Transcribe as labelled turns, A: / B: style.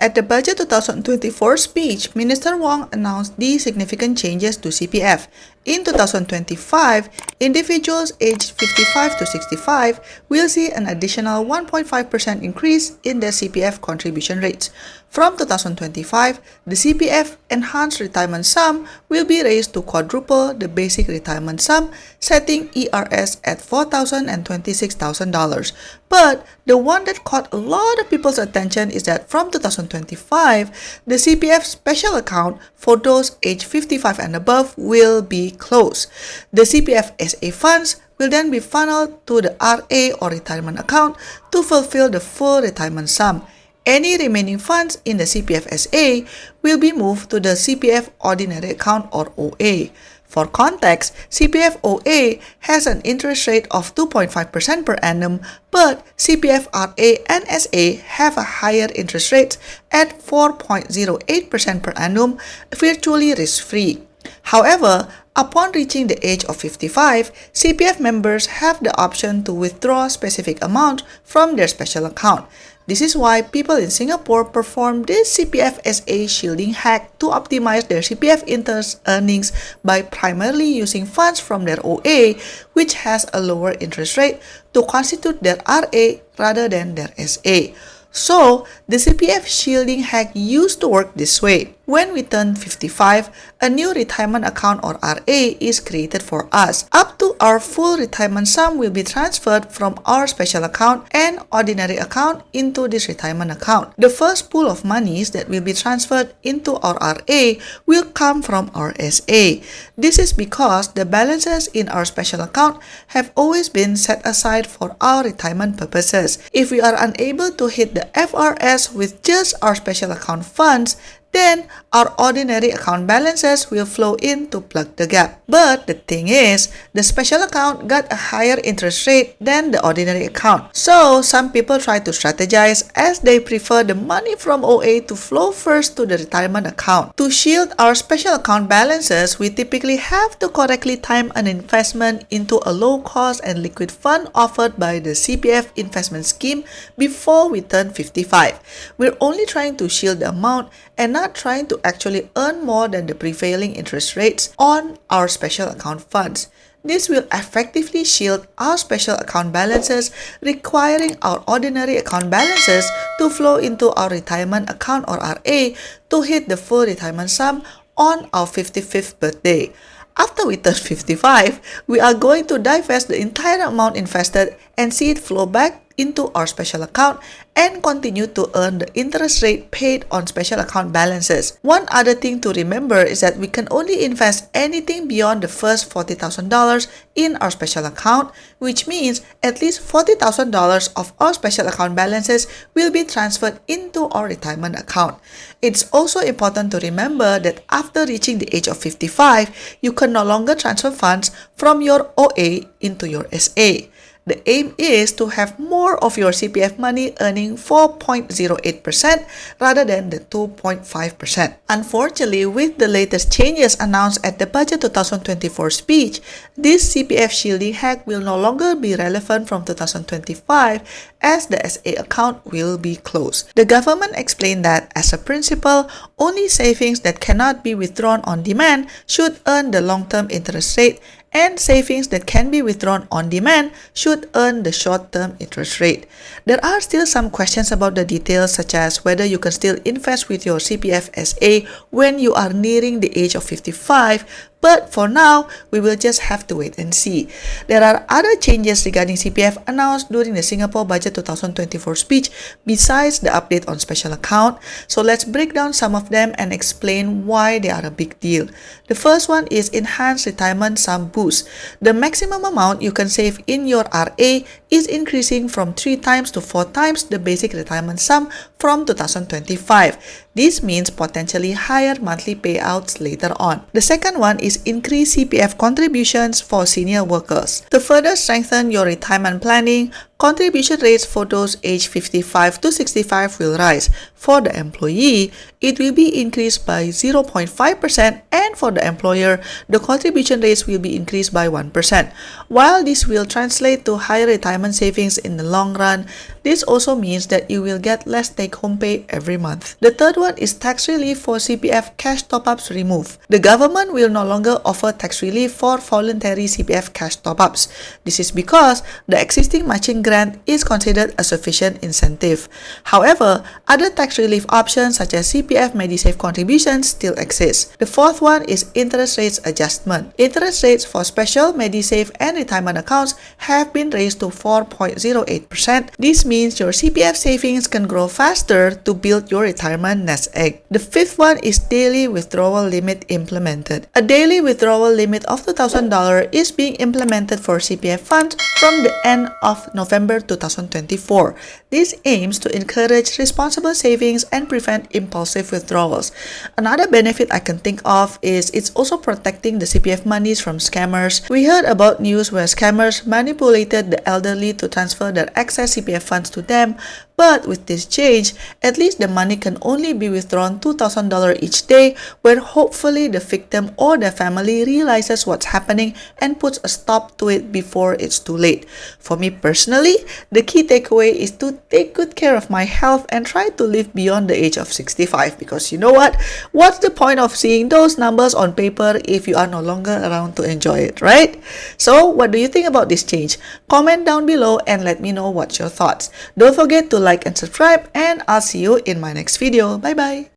A: At the Budget 2024 speech, Minister Wong announced these significant changes to CPF. In 2025, individuals aged 55 to 65 will see an additional 1.5% increase in their CPF contribution rates. From 2025, the CPF Enhanced Retirement Sum will be raised to quadruple the basic retirement sum, setting ERS at $4,000 and $26,000. But the one that caught a lot of people's attention is that from 2025, the CPF special account for those aged 55 and above will be closed. The CPF SA funds will then be funneled to the RA or retirement account to fulfill the full retirement sum. Any remaining funds in the CPF SA will be moved to the CPF Ordinary Account or OA. For context, CPF OA has an interest rate of 2.5% per annum, but CPF RA and SA have a higher interest rate at 4.08% per annum, virtually risk-free. However, upon reaching the age of 55, CPF members have the option to withdraw specific amount from their special account. This is why people in Singapore perform this CPF SA shielding hack to optimize their CPF interest earnings by primarily using funds from their OA, which has a lower interest rate, to constitute their RA rather than their SA. So, the CPF shielding hack used to work this way. When we turn 55, a new retirement account or RA is created for us. Up to our full retirement sum will be transferred from our special account and ordinary account into this retirement account. The first pool of monies that will be transferred into our RA will come from our SA. This is because the balances in our special account have always been set aside for our retirement purposes. If we are unable to hit the FRS with just our special account funds, then our ordinary account balances will flow in to plug the gap. But the thing is, the special account got a higher interest rate than the ordinary account. So some people try to strategize as they prefer the money from OA to flow first to the retirement account. To shield our special account balances, we typically have to correctly time an investment into a low-cost and liquid fund offered by the CPF investment scheme before we turn 55. We're only trying to shield the amount and not trying to actually earn more than the prevailing interest rates on our special account funds. This will effectively shield our special account balances, requiring our ordinary account balances to flow into our retirement account or RA to hit the full retirement sum on our 55th birthday. After we turn 55, we are going to divest the entire amount invested and see it flow back into our special account and continue to earn the interest rate paid on special account balances. One other thing to remember is that we can only invest anything beyond the first $40,000 in our special account, which means at least $40,000 of our special account balances will be transferred into our retirement account. It's also important to remember that after reaching the age of 55, you can no longer transfer funds from your OA into your SA. The aim is to have more of your CPF money earning 4.08% rather than the 2.5%. Unfortunately, with the latest changes announced at the Budget 2024 speech, this CPF shielding hack will no longer be relevant from 2025 as the SA account will be closed. The government explained that, as a principle, only savings that cannot be withdrawn on demand should earn the long-term interest rate, and savings that can be withdrawn on demand should earn the short-term interest rate. There are still some questions about the details, such as whether you can still invest with your CPF SA when you are nearing the age of 55, but for now, we will just have to wait and see. There are other changes regarding CPF announced during the Singapore Budget 2024 speech besides the update on special account. So let's break down some of them and explain why they are a big deal. The first one is Enhanced Retirement Sum Boost. The maximum amount you can save in your RA is increasing from 3 times to 4 times the basic retirement sum from 2025. This means potentially higher monthly payouts later on. The second one is increased CPF contributions for senior workers. To further strengthen your retirement planning, contribution rates for those aged 55 to 65 will rise. For the employee, it will be increased by 0.5%, and for the employer, the contribution rates will be increased by 1%. While this will translate to higher retirement savings in the long run, this also means that you will get less take-home pay every month. The third one is tax relief for CPF cash top-ups removed. The government will no longer offer tax relief for voluntary CPF cash top-ups. This is because the existing matching grant is considered a sufficient incentive. However, other tax relief options such as CPF Medisave contributions still exist. The fourth one is interest rates adjustment. Interest rates for special Medisave and retirement accounts have been raised to 4.08%. This means your CPF savings can grow faster to build your retirement nest egg. The fifth one is daily withdrawal limit implemented. A daily withdrawal limit of $2,000 is being implemented for CPF funds from the end of November 2024. This aims to encourage responsible savings and prevent impulsive withdrawals. Another benefit I can think of is it's also protecting the CPF monies from scammers. We heard about news where scammers manipulated the elderly to transfer their excess CPF funds to them, but with this change, at least the money can only be withdrawn $2,000 each day, where hopefully the victim or their family realizes what's happening and puts a stop to it before it's too late. For me personally, the key takeaway is to take good care of my health and try to live beyond the age of 65, because you know what? What's the point of seeing those numbers on paper if you are no longer around to enjoy it, right? So, what do you think about this change? Comment down below and let me know what's your thoughts. Don't forget to like and subscribe, and I'll see you in my next video. Bye bye.